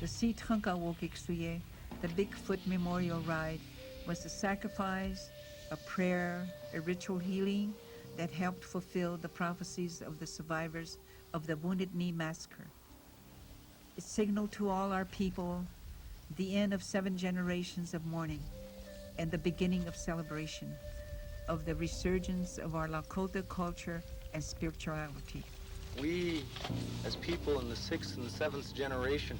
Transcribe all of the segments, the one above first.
The Sitanka Wokiksuye, the Bigfoot Memorial Ride, was a sacrifice, a prayer, a ritual healing that helped fulfill the prophecies of the survivors of the Wounded Knee Massacre. It signaled to all our people the end of 7 generations of mourning and the beginning of celebration of the resurgence of our Lakota culture and spirituality. We, as people in the 6th and 7th generation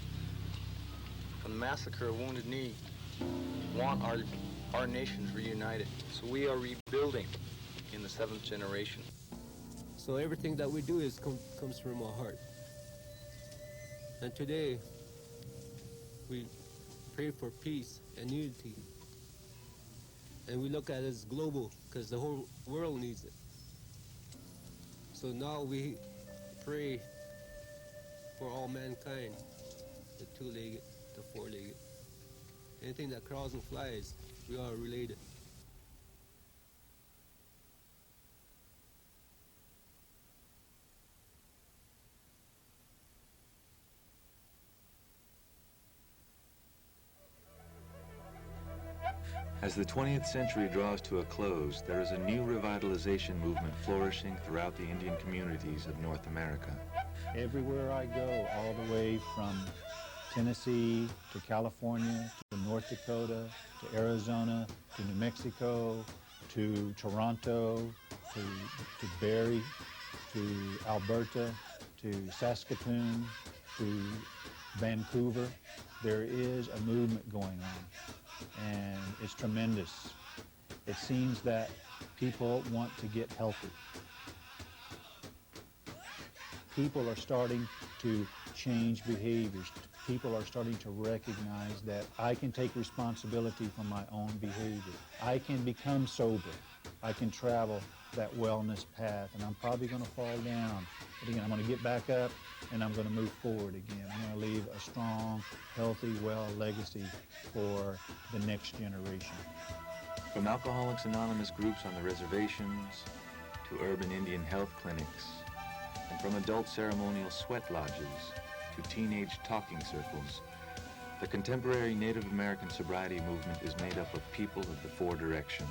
from the massacre of Wounded Knee, want our nations reunited. So we are rebuilding in the 7th generation. So everything that we do comes from our heart. And today, we pray for peace and unity. And we look at it as global, because the whole world needs it. So now we pray for all mankind, the two-legged, the four-legged. Anything that crawls and flies, we are related. As the 20th century draws to a close, there is a new revitalization movement flourishing throughout the Indian communities of North America. Everywhere I go, all the way from Tennessee to California to North Dakota to Arizona to New Mexico to Toronto to Barrie to Alberta to Saskatoon to Vancouver, there is a movement going on. And it's tremendous. It seems that people want to get healthy. People are starting to change behaviors. People are starting to recognize that I can take responsibility for my own behavior. I can become sober. I can travel that wellness path, and I'm probably going to fall down. But again, I'm going to get back up, and I'm going to move forward again. I'm going to leave a strong, healthy, well legacy for the next generation. From Alcoholics Anonymous groups on the reservations to urban Indian health clinics, and from adult ceremonial sweat lodges to teenage talking circles, the contemporary Native American sobriety movement is made up of people of the 4 directions.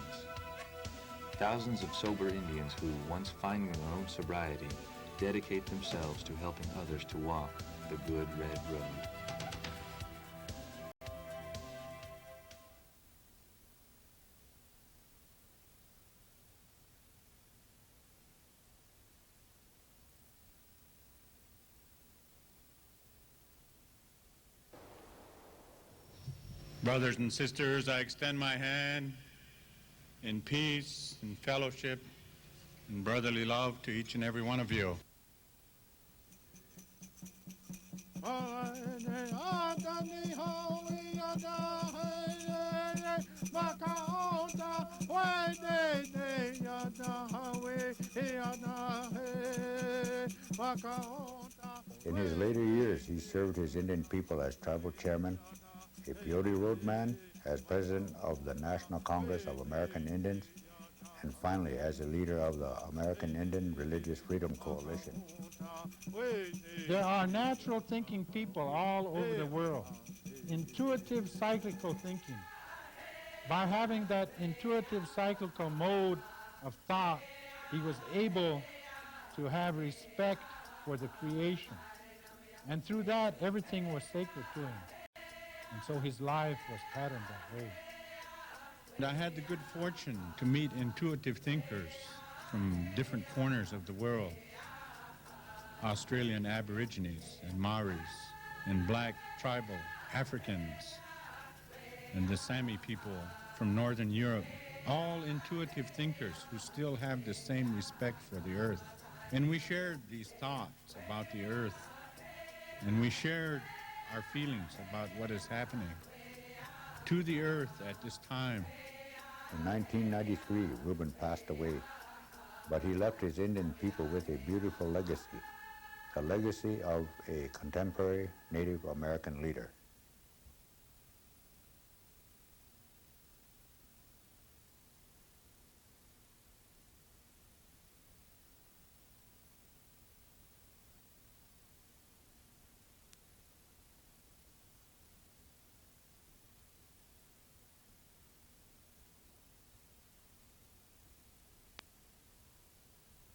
Thousands of sober Indians who, once finding their own sobriety, dedicate themselves to helping others to walk the good red road. Brothers and sisters, I extend my hand in peace and fellowship and brotherly love to each and every one of you. In his later years, he served his Indian people as tribal chairman, a PeyoteRoad man, as president of the National Congress of American Indians, and finally as a leader of the American Indian Religious Freedom Coalition. There are natural thinking people all over the world, intuitive cyclical thinking. By having that intuitive cyclical mode of thought, he was able to have respect for the creation. And through that, everything was sacred to him. And so his life was patterned that way. And I had the good fortune to meet intuitive thinkers from different corners of the world. Australian Aborigines and Maoris and black tribal Africans and the Sami people from Northern Europe. All intuitive thinkers who still have the same respect for the earth. And we shared these thoughts about the earth. And we shared our feelings about what is happening to the earth at this time. In 1993, Reuben passed away, but he left his Indian people with a beautiful legacy, the legacy of a contemporary Native American leader.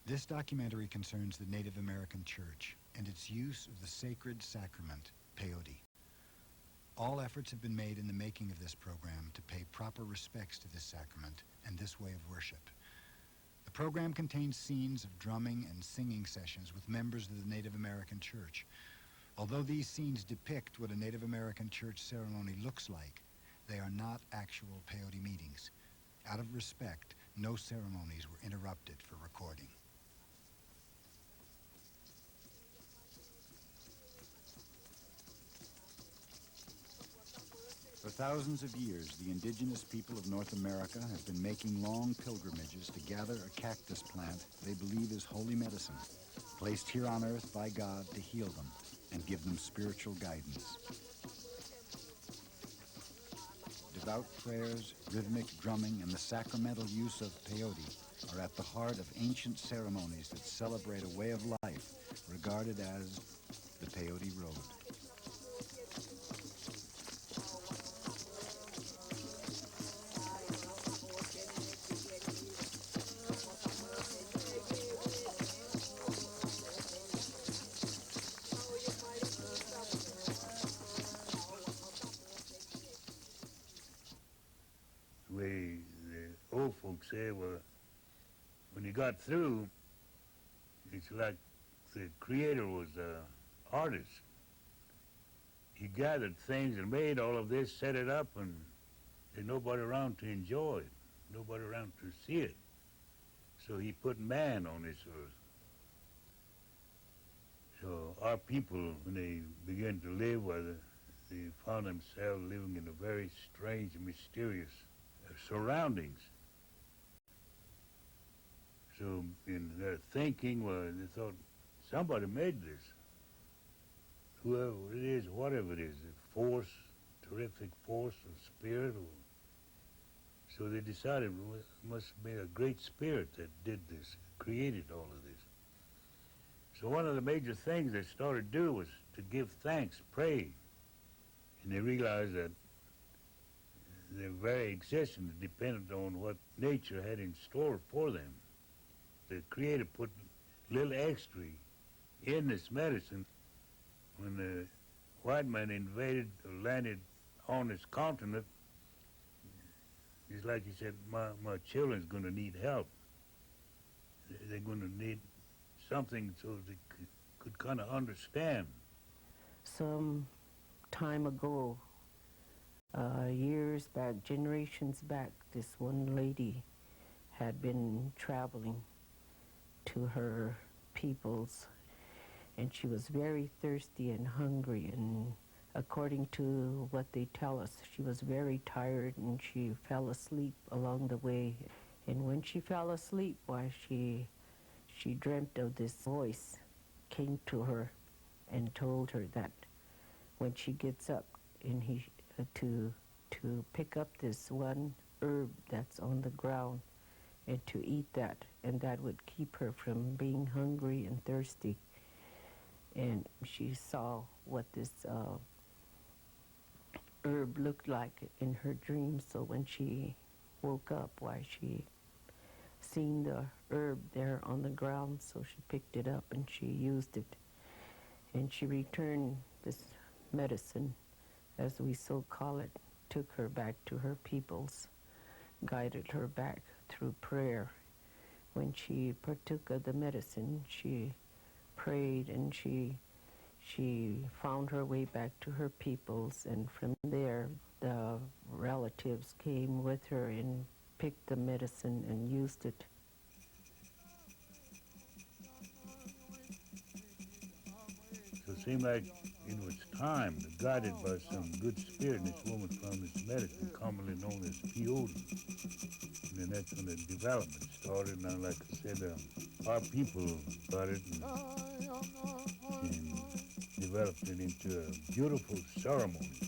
This documentary concerns the Native American Church and its use of the sacred sacrament, Peyote. All efforts have been made in the making of this program to pay proper respects to this sacrament and this way of worship. The program contains scenes of drumming and singing sessions with members of the Native American Church. Although these scenes depict what a Native American church ceremony looks like, they are not actual peyote meetings. Out of respect, no ceremonies were interrupted for recording. For thousands of years, the indigenous people of North America have been making long pilgrimages to gather a cactus plant they believe is holy medicine, placed here on earth by God to heal them and give them spiritual guidance. Devout prayers, rhythmic drumming, and the sacramental use of peyote are at the heart of ancient ceremonies that celebrate a way of life regarded as the Peyote Road. The old folks say, well, when you got through, it's like the creator was an artist. He gathered things and made all of this, set it up, and there's nobody around to enjoy it, nobody around to see it. So he put man on this earth. So our people, when they began to live, they found themselves living in a very strange and mysterious surroundings. So in their thinking, well, they thought, somebody made this. Whoever it is, whatever it is, a force, terrific force or spirit. So they decided it must be a great spirit that did this, created all of this. So one of the major things they started to do was to give thanks, pray. And they realized that their very existence depended on what nature had in store for them. The Creator put a little extra in this medicine. When the white man invaded or landed on this continent, it's like he said, my children's going to need help. They're going to need something so they could kind of understand. Some time ago, years back, generations back, this one lady had been traveling to her peoples, and she was very thirsty and hungry, and according to what they tell us, she was very tired and she fell asleep along the way. And when she fell asleep, why, she dreamt of this voice came to her and told her that when she gets up and to pick up this one herb that's on the ground and to eat that, and that would keep her from being hungry and thirsty. And she saw what this herb looked like in her dream. So when she woke up, why, she seen the herb there on the ground, so she picked it up and she used it. And she returned this medicine, as we so call it, took her back to her peoples, guided her back through prayer. When she partook of the medicine, she prayed and she found her way back to her peoples, and from there the relatives came with her and picked the medicine and used it. So it seemed like it was time, guided by some good spirit, and this woman found this medicine commonly known as Peyote. And then that's when the development started. Now, like I said, our people got it and developed it into a beautiful ceremony.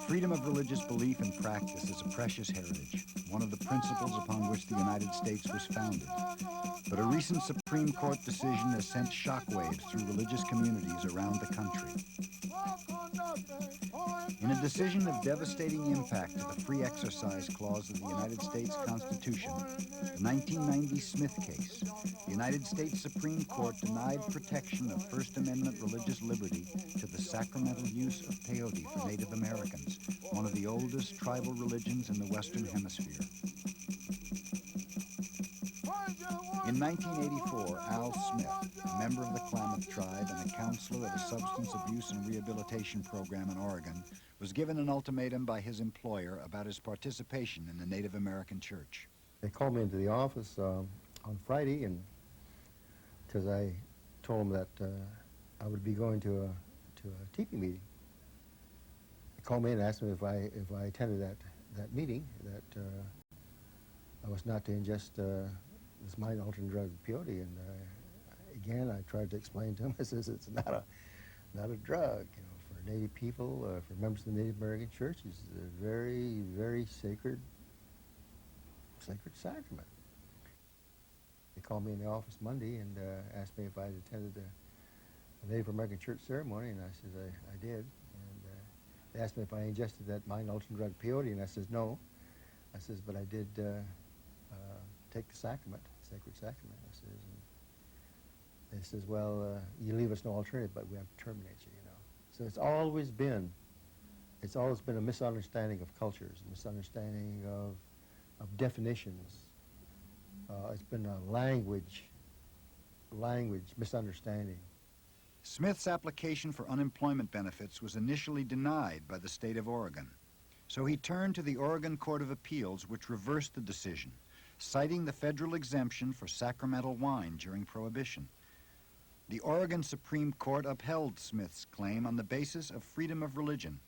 Freedom of religious belief and practice is a precious heritage. one of the principles upon which the United States was founded. But a recent Supreme Court decision has sent shockwaves through religious communities around the country. In a decision of devastating impact to the Free Exercise Clause of the United States Constitution, the 1990 Smith case, the United States Supreme Court denied protection of First Amendment religious liberty to the sacramental use of peyote for Native Americans, one of the oldest tribal religions in the Western Hemisphere. In 1984, Al Smith, a member of the Klamath tribe and a counselor at a substance abuse and rehabilitation program in Oregon, was given an ultimatum by his employer about his participation in the Native American church. They called me into the office on Friday, and because I told them that I would be going to a teepee meeting. They called me and asked me if I attended that meeting, that I was not to ingest this mind-altering drug, peyote. And again, I tried to explain to him, I says, it's not a drug. You know, for Native people, for members of the Native American Church, it's a very, very sacred sacrament. They called me in the office Monday and asked me if I had attended a Native American church ceremony, and I said I did. And they asked me if I ingested that mind-altering drug peyote, and I says no. I says, but I did take the sacrament, sacred sacrament. I says, and they says, well, you leave us no alternative, but we have to terminate you, you know. So it's always been a misunderstanding of cultures, a misunderstanding of definitions. It's been a language misunderstanding. Smith's application for unemployment benefits was initially denied by the state of Oregon. So he turned to the Oregon Court of Appeals, which reversed the decision, citing the federal exemption for sacramental wine during Prohibition. The Oregon Supreme Court upheld Smith's claim on the basis of freedom of religion.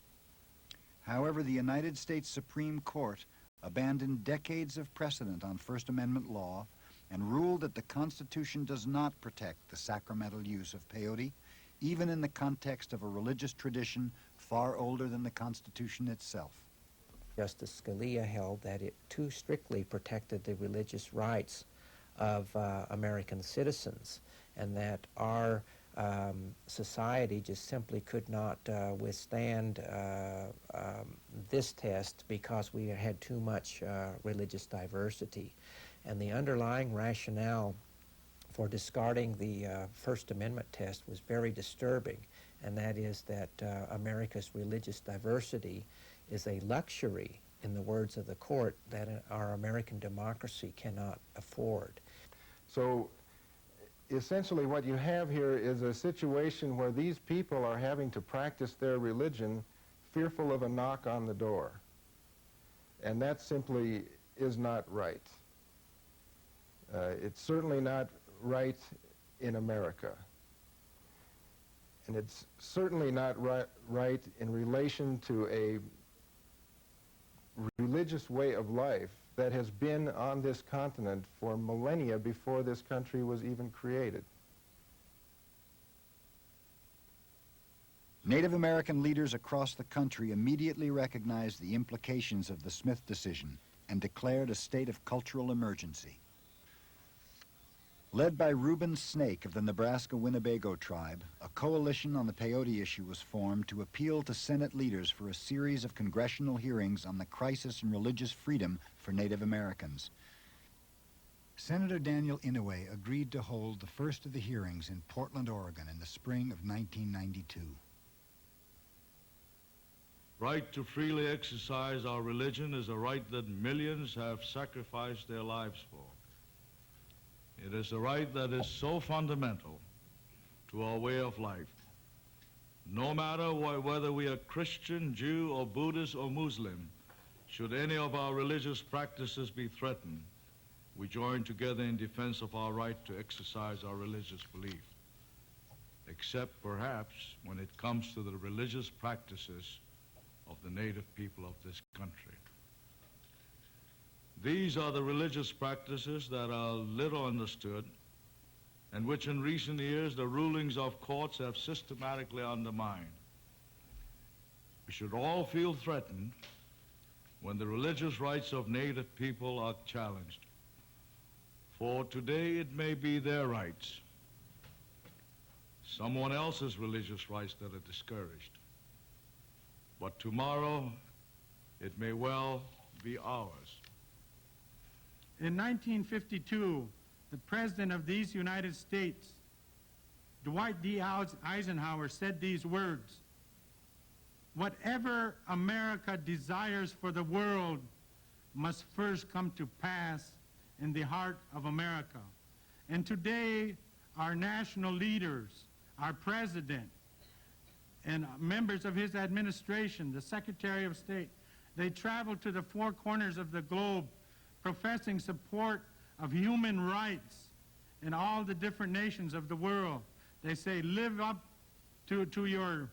However, the United States Supreme Court abandoned decades of precedent on First Amendment law and ruled that the Constitution does not protect the sacramental use of peyote, even in the context of a religious tradition far older than the Constitution itself. Justice Scalia held that it too strictly protected the religious rights of American citizens, and that our society just simply could not withstand this test because we had too much religious diversity. And the underlying rationale for discarding the First Amendment test was very disturbing, and that is that America's religious diversity is a luxury, in the words of the court, that our American democracy cannot afford. So essentially what you have here is a situation where these people are having to practice their religion fearful of a knock on the door. And that simply is not right. It's certainly not right in America. And it's certainly not right in relation to a religious way of life that has been on this continent for millennia before this country was even created. Native American leaders across the country immediately recognized the implications of the Smith decision and declared a state of cultural emergency. Led by Reuben Snake of the Nebraska Winnebago tribe, a coalition on the peyote issue was formed to appeal to Senate leaders for a series of congressional hearings on the crisis in religious freedom for Native Americans. Senator Daniel Inouye agreed to hold the first of the hearings in Portland, Oregon in the spring of 1992. Right to freely exercise our religion is a right that millions have sacrificed their lives for. It is a right that is so fundamental to our way of life. No matter whether we are Christian, Jew, or Buddhist, or Muslim, should any of our religious practices be threatened, we join together in defense of our right to exercise our religious belief, except perhaps when it comes to the religious practices of the native people of this country. These are the religious practices that are little understood and which in recent years the rulings of courts have systematically undermined. We should all feel threatened when the religious rights of Native people are challenged. For today it may be their rights, someone else's religious rights that are discouraged. But tomorrow it may well be ours. In 1952, the President of these United States, Dwight D. Eisenhower, said these words: "Whatever America desires for the world must first come to pass in the heart of America." And today, our national leaders, our President, and members of his administration, the Secretary of State, they travel to the four corners of the globe professing support of human rights in all the different nations of the world. They say, live up to your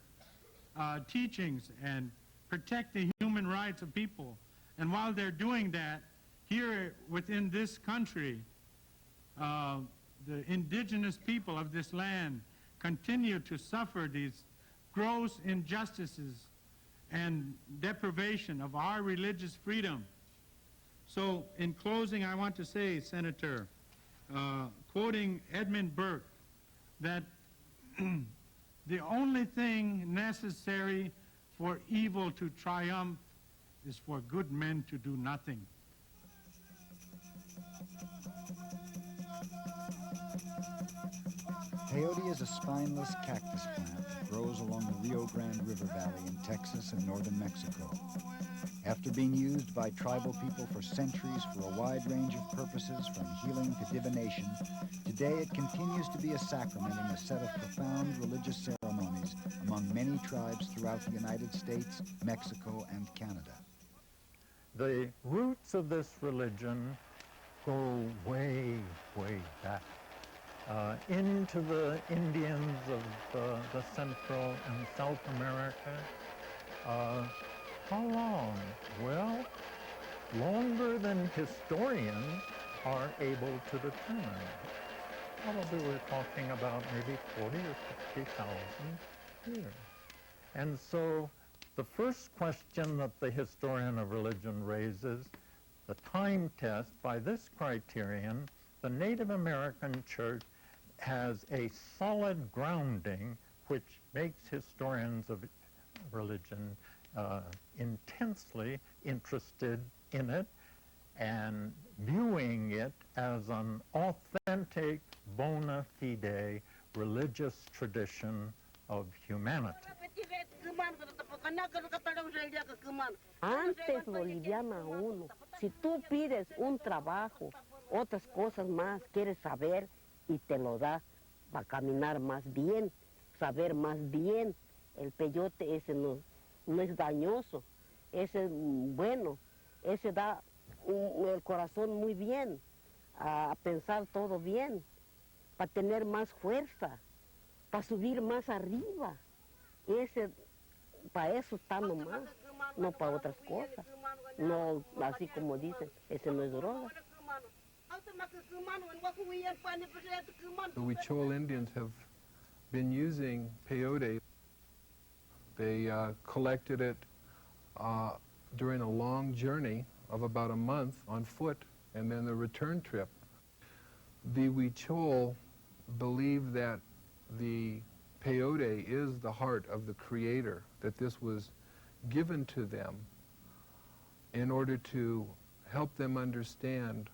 teachings and protect the human rights of people. And while they're doing that, here within this country, the indigenous people of this land continue to suffer these gross injustices and deprivation of our religious freedom. So in closing, I want to say, Senator, quoting Edmund Burke, that the only thing necessary for evil to triumph is for good men to do nothing. Peyote is a spineless cactus plant that grows along the Rio Grande River Valley in Texas and northern Mexico. After being used by tribal people for centuries for a wide range of purposes, from healing to divination, today it continues to be a sacrament in a set of profound religious ceremonies among many tribes throughout the United States, Mexico, and Canada. The roots of this religion go way, way back into the Indians of the Central and South America. How long? Well, longer than historians are able to determine. Probably we're talking about maybe 40 or 50,000 years. And so the first question that the historian of religion raises, the time test, by this criterion, the Native American church has a solid grounding which makes historians of religion intensely interested in it and viewing it as an authentic, bona fide religious tradition of humanity. Antes lo liviana a uno. Si tú pides un trabajo, otras cosas más, quieres saber y te lo da para caminar más bien, saber más bien. El peyote ese no es dañoso, ese es bueno, ese da el corazón muy bien, a pensar todo bien, para tener más fuerza, para subir más arriba. Ese, para eso está nomás, no para otras cosas. No, así como dicen, ese no es droga. The Huichol Indians have been using peyote. They collected it during a long journey of about a month on foot, and then the return trip. The Huichol believe that the peyote is the heart of the Creator, that this was given to them in order to help them understand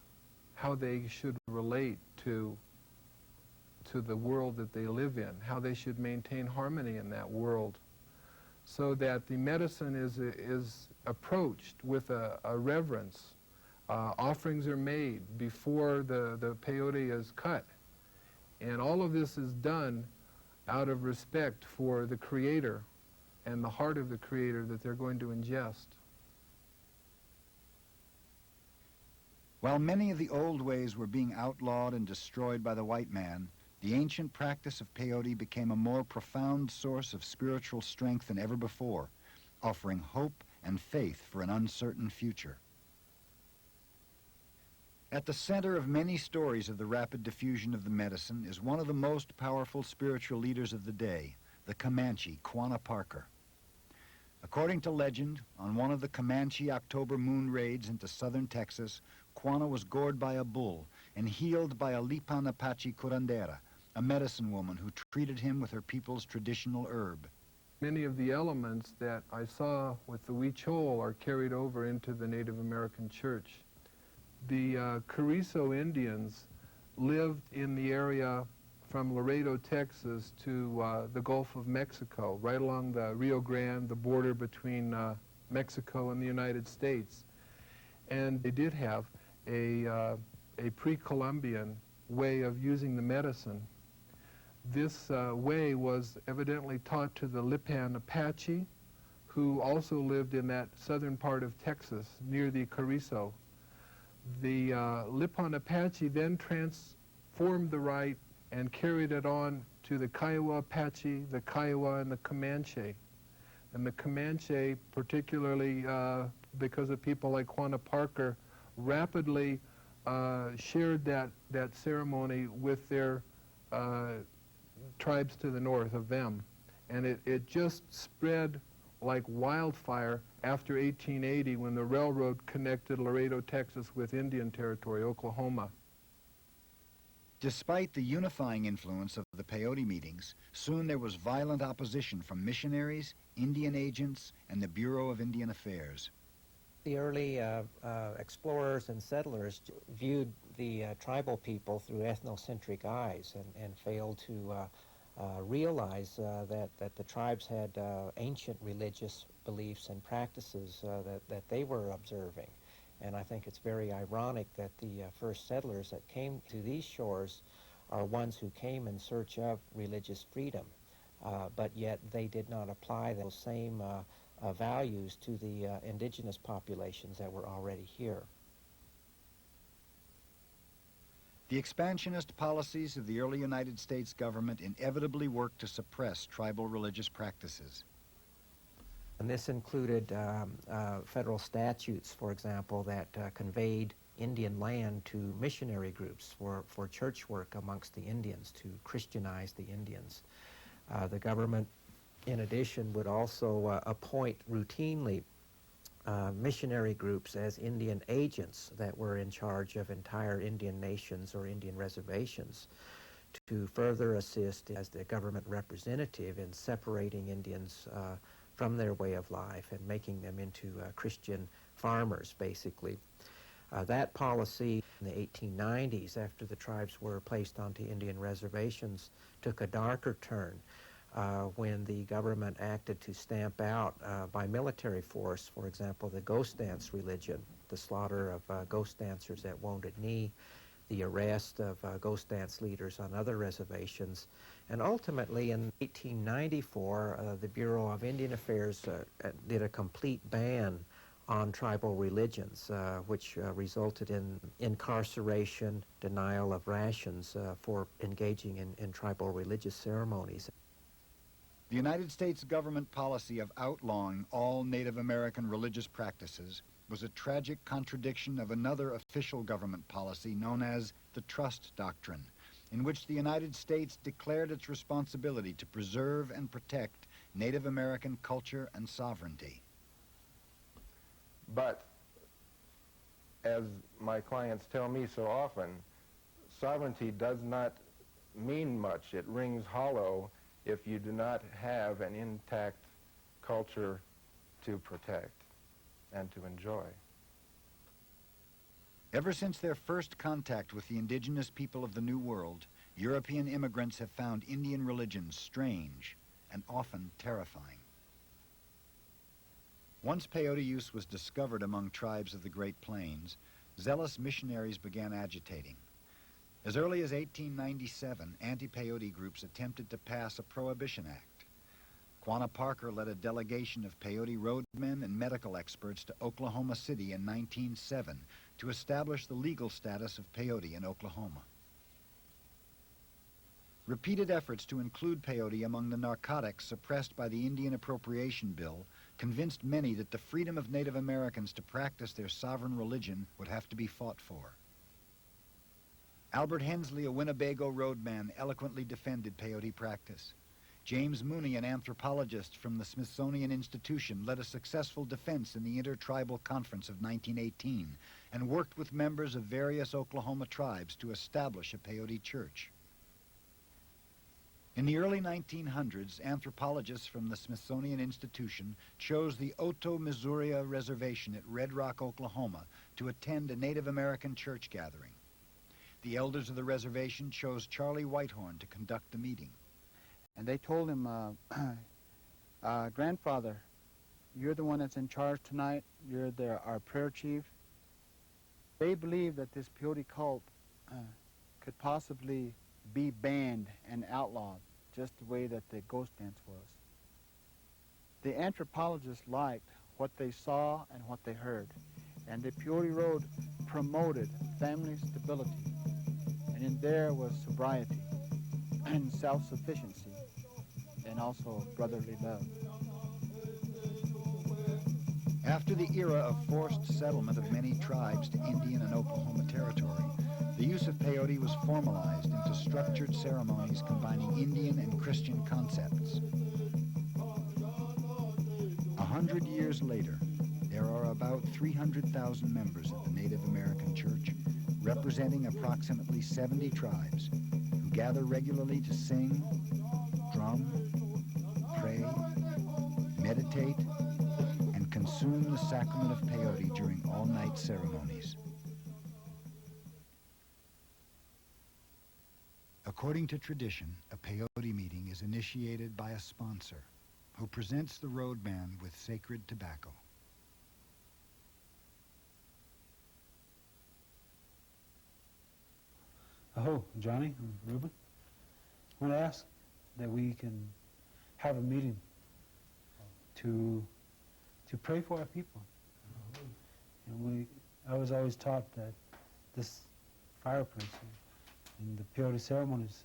how they should relate to the world that they live in, how they should maintain harmony in that world, so that the medicine is approached with a reverence. Offerings are made before the peyote is cut. And all of this is done out of respect for the Creator and the heart of the Creator that they're going to ingest. While many of the old ways were being outlawed and destroyed by the white man, the ancient practice of peyote became a more profound source of spiritual strength than ever before, offering hope and faith for an uncertain future. At the center of many stories of the rapid diffusion of the medicine is one of the most powerful spiritual leaders of the day, the Comanche, Quanah Parker. According to legend, on one of the Comanche October moon raids into southern Texas, Quanah was gored by a bull and healed by a Lipan Apache curandera, a medicine woman who treated him with her people's traditional herb. Many of the elements that I saw with the Huichol are carried over into the Native American church. The Carrizo Indians lived in the area from Laredo, Texas to the Gulf of Mexico, right along the Rio Grande, the border between Mexico and the United States. And they did have a pre-Columbian way of using the medicine. This way was evidently taught to the Lipan Apache, who also lived in that southern part of Texas near the Carrizo. The Lipan Apache then transformed the rite and carried it on to the Kiowa Apache, the Kiowa, and the Comanche. And the Comanche, particularly because of people like Quanah Parker, rapidly shared that ceremony with their tribes to the north of them. And it just spread like wildfire after 1880 when the railroad connected Laredo, Texas with Indian Territory, Oklahoma. Despite the unifying influence of the peyote meetings, soon there was violent opposition from missionaries, Indian agents, and the Bureau of Indian Affairs. The early explorers and settlers viewed the tribal people through ethnocentric eyes and failed to realize that the tribes had ancient religious beliefs and practices that they were observing. And I think it's very ironic that the first settlers that came to these shores are ones who came in search of religious freedom, but yet they did not apply those same values to the indigenous populations that were already here. The expansionist policies of the early United States government inevitably worked to suppress tribal religious practices. And this included federal statutes, for example, that conveyed Indian land to missionary groups for church work amongst the Indians, to Christianize the Indians. The government, in addition, would also appoint routinely missionary groups as Indian agents that were in charge of entire Indian nations or Indian reservations to further assist as the government representative in separating Indians from their way of life and making them into Christian farmers, basically. That policy in the 1890s, after the tribes were placed onto Indian reservations, took a darker turn when the government acted to stamp out by military force, for example, the ghost dance religion, the slaughter of ghost dancers at Wounded Knee, the arrest of ghost dance leaders on other reservations. And ultimately, in 1894, the Bureau of Indian Affairs did a complete ban on tribal religions, which resulted in incarceration, denial of rations for engaging in tribal religious ceremonies. The United States government policy of outlawing all Native American religious practices was a tragic contradiction of another official government policy known as the Trust Doctrine, in which the United States declared its responsibility to preserve and protect Native American culture and sovereignty. But, as my clients tell me so often, sovereignty does not mean much. It rings hollow if you do not have an intact culture to protect and to enjoy. Ever since their first contact with the indigenous people of the New World, European immigrants have found Indian religions strange and often terrifying. Once peyote use was discovered among tribes of the Great Plains, zealous missionaries began agitating. As early as 1897, anti-peyote groups attempted to pass a prohibition act. Quanah Parker led a delegation of peyote roadmen and medical experts to Oklahoma City in 1907 to establish the legal status of peyote in Oklahoma. Repeated efforts to include peyote among the narcotics suppressed by the Indian Appropriation Bill convinced many that the freedom of Native Americans to practice their sovereign religion would have to be fought for. Albert Hensley, a Winnebago roadman, eloquently defended peyote practice. James Mooney, an anthropologist from the Smithsonian Institution, led a successful defense in the Intertribal Conference of 1918 and worked with members of various Oklahoma tribes to establish a Peyote church. In the early 1900s, anthropologists from the Smithsonian Institution chose the Oto Missouri Reservation at Red Rock, Oklahoma, to attend a Native American church gathering. The elders of the reservation chose Charlie Whitehorn to conduct the meeting. And they told him, grandfather, you're the one that's in charge tonight. You're our prayer chief. They believe that this Peyote cult could possibly be banned and outlawed, just the way that the ghost dance was. The anthropologists liked what they saw and what they heard, and the PeyoteRoad promoted family stability, and in there was sobriety and self-sufficiency, and also brotherly love. After the era of forced settlement of many tribes to Indian and Oklahoma territory, the use of peyote was formalized into structured ceremonies combining Indian and Christian concepts. 100 years later, there are about 300,000 members of the Native American Church, representing approximately 70 tribes, who gather regularly to sing, drum, pray, meditate, and consume the sacrament of peyote during all-night ceremonies. According to tradition, a peyote meeting is initiated by a sponsor who presents the roadman with sacred tobacco. Oh, Johnny and Reuben, I want to ask that we can have a meeting to pray for our people. And I was always taught that this fireplace and the Peyote ceremonies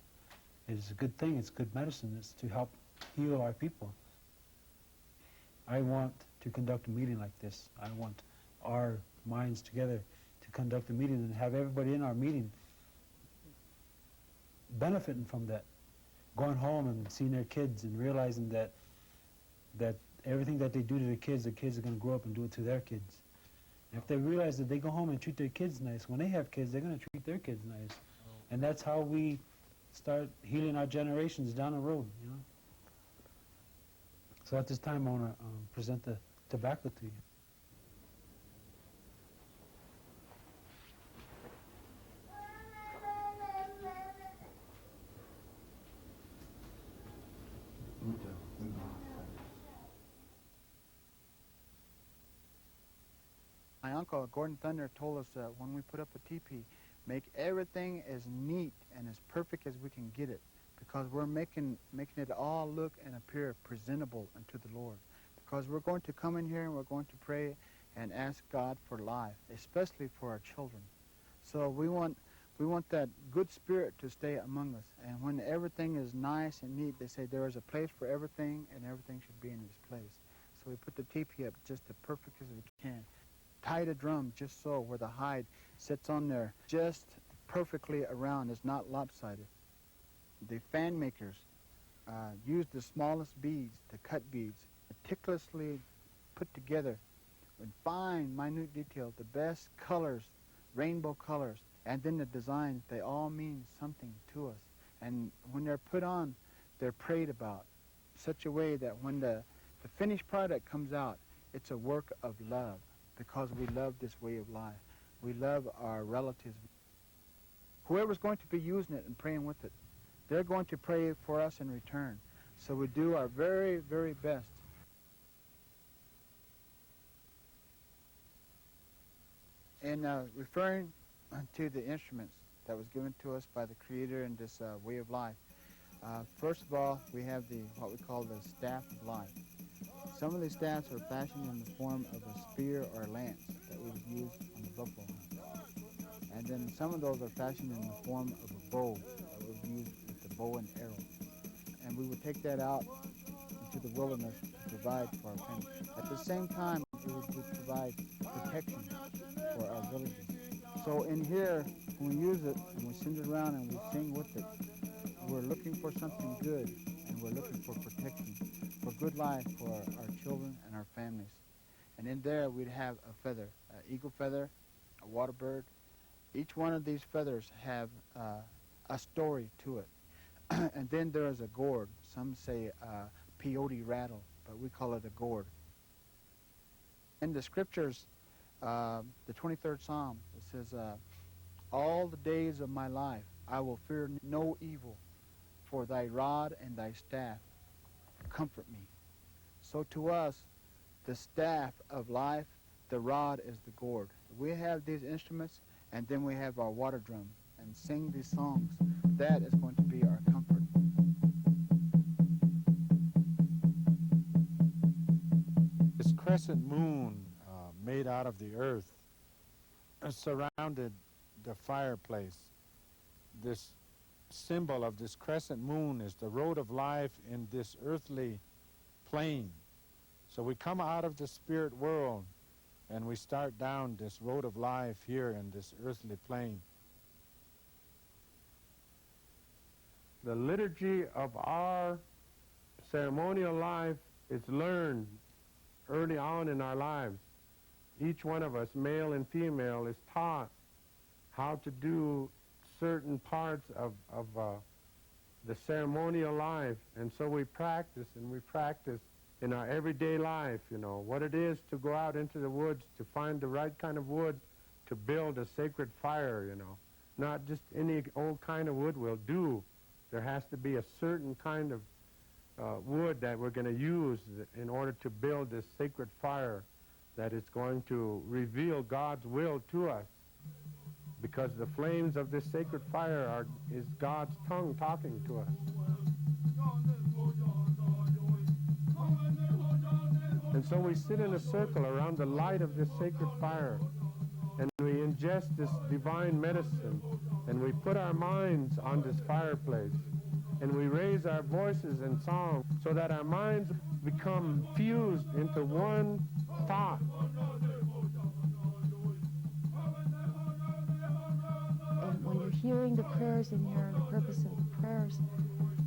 is a good thing. It's good medicine. It's to help heal our people. I want to conduct a meeting like this. I want our minds together to conduct a meeting and have everybody in our meeting benefiting from that, going home and seeing their kids and realizing that everything that they do to the kids are going to grow up and do it to their kids. And if they realize that they go home and treat their kids nice, when they have kids, they're going to treat their kids nice. And that's how we start healing our generations down the road, you know. So at this time, I want to present the tobacco to you. My uncle, Gordon Thunder, told us that when we put up a teepee, make everything as neat and as perfect as we can get it, because we're making it all look and appear presentable unto the Lord. Because we're going to come in here and we're going to pray and ask God for life, especially for our children. So we want that good spirit to stay among us. And when everything is nice and neat, they say there is a place for everything and everything should be in its place. So we put the teepee up just as perfect as we can. Tie the drum just so, where the hide sits on there just perfectly around, it's not lopsided. The fan makers use the smallest beads, the cut beads, meticulously put together in fine, minute detail, the best colors, rainbow colors, and then the designs, they all mean something to us. And when they're put on, they're prayed about, such a way that when the finished product comes out, it's a work of love, because we love this way of life. We love our relatives. Whoever's going to be using it and praying with it, they're going to pray for us in return. So we do our very, very best. In referring to the instruments that was given to us by the Creator in this way of life, first of all, we have what we call the staff of life. Some of the staffs are fashioned in the form of a spear or a lance that we would use on the buffalo hunt. And then some of those are fashioned in the form of a bow that was used with the bow and arrow. And we would take that out into the wilderness to provide for our family. At the same time, we would provide protection for our villages. So in here, when we use it and we send it around and we sing with it, we're looking for something good, and and we're looking for protection, for good life for our children and our families. And in there we'd have a feather, an eagle feather, a water bird. Each one of these feathers have a story to it. And then there is a gourd. Some say peyote rattle, but we call it a gourd. In the scriptures, the 23rd Psalm, it says, all the days of my life I will fear no evil, for thy rod and thy staff comfort me. So to us, the staff of life, the rod is the gourd. We have these instruments, and then we have our water drum, and sing these songs. That is going to be our comfort. This crescent moon made out of the earth surrounded the fireplace. This symbol of this crescent moon is the road of life in this earthly plane. So we come out of the spirit world and we start down this road of life here in this earthly plane. The liturgy of our ceremonial life is learned early on in our lives. Each one of us, male and female, is taught how to do certain parts of the ceremonial life. And so we practice in our everyday life, you know, what it is to go out into the woods to find the right kind of wood to build a sacred fire, you know. Not just any old kind of wood will do. There has to be a certain kind of wood that we're going to use in order to build this sacred fire that is going to reveal God's will to us. Because the flames of this sacred fire is God's tongue talking to us. And so we sit in a circle around the light of this sacred fire, and we ingest this divine medicine, and we put our minds on this fireplace, and we raise our voices in song so that our minds become fused into one thought. And when you're hearing the prayers in here, the purpose of the prayers,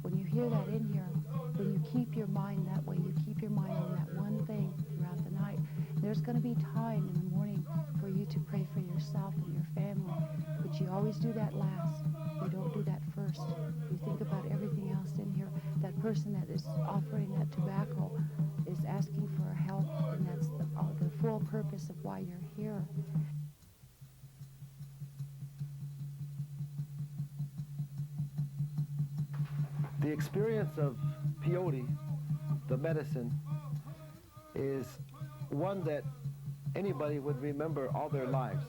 when you hear that in here, then you keep your mind that way. You keep your mind on that one thing throughout the night. There's going to be time in the morning for you to pray for yourself and your family, but you always do that last. You don't do that first. You think about everything else in here. That person that is offering that tobacco is asking for help, and that's the full purpose of why you're here. The experience of peyote, the medicine, is one that anybody would remember all their lives.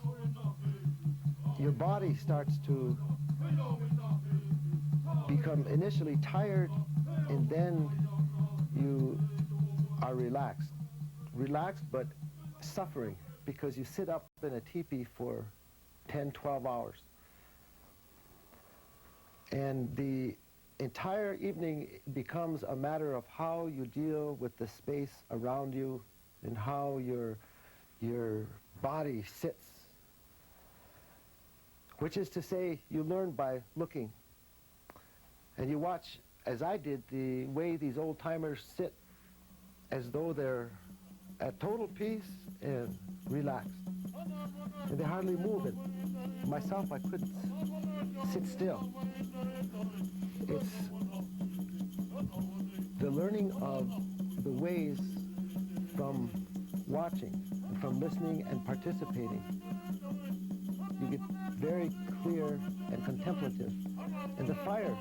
Your body starts to become initially tired, and then you are relaxed. Relaxed but suffering, because you sit up in a teepee for 10, 12 hours. And the entire evening becomes a matter of how you deal with the space around you and how your body sits. Which is to say, you learn by looking. And you watch, as I did, the way these old-timers sit as though they're at total peace and relaxed. And they hardly move it. Myself, I couldn't sit still. It's the learning of the ways from watching, and from listening and participating. You get very clear and contemplative. And the fire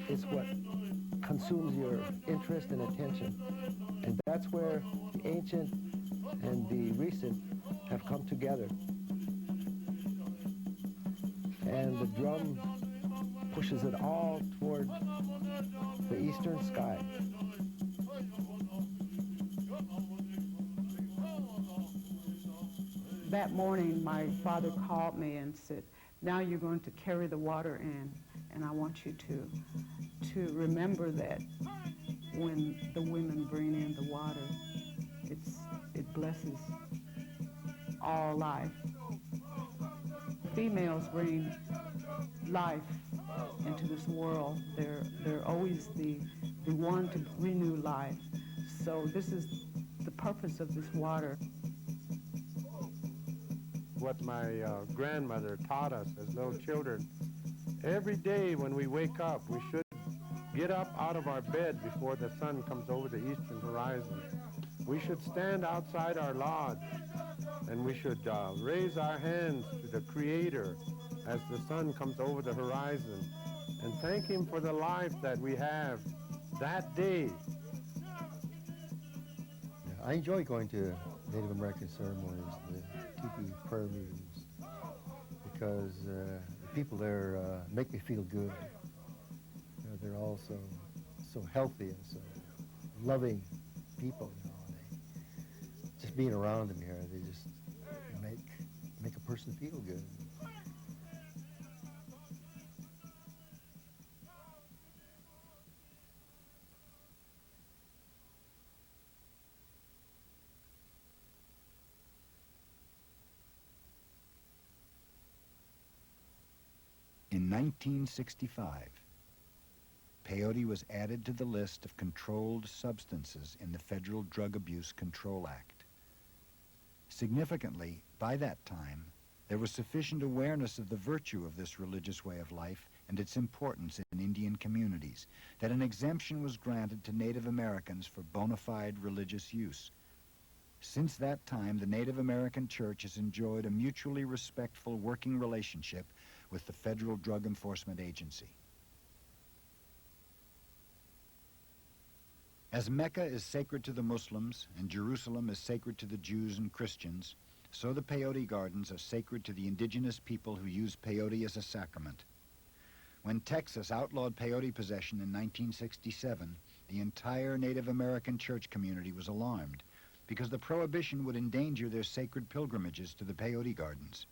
is what consumes your interest and attention. And that's where the ancient and the recent have come together. And the drum pushes it all toward the eastern sky. That morning, my father called me and said, now you're going to carry the water in, and I want you to remember that when the women bring in the water, it blesses all life. Females bring life into this world. They're always the We want to renew life. So this is the purpose of this water. What my grandmother taught us as little children, every day when we wake up, we should get up out of our bed before the sun comes over the eastern horizon. We should stand outside our lodge, and we should raise our hands to the Creator as the sun comes over the horizon, and thank Him for the life that we have that day. Yeah, I enjoy going to Native American ceremonies, the teepee prayer meetings, because the people there make me feel good. You know, they're all so healthy and so loving people. You know, just being around them here, they just make a person feel good. In 1965, peyote was added to the list of controlled substances in the Federal Drug Abuse Control Act. Significantly, by that time, there was sufficient awareness of the virtue of this religious way of life and its importance in Indian communities that an exemption was granted to Native Americans for bona fide religious use. Since that time, the Native American Church has enjoyed a mutually respectful working relationship with the Federal Drug Enforcement Agency. As Mecca is sacred to the Muslims and Jerusalem is sacred to the Jews and Christians, so the peyote gardens are sacred to the indigenous people who use peyote as a sacrament. When Texas outlawed peyote possession in 1967, the entire Native American church community was alarmed because the prohibition would endanger their sacred pilgrimages to the peyote gardens.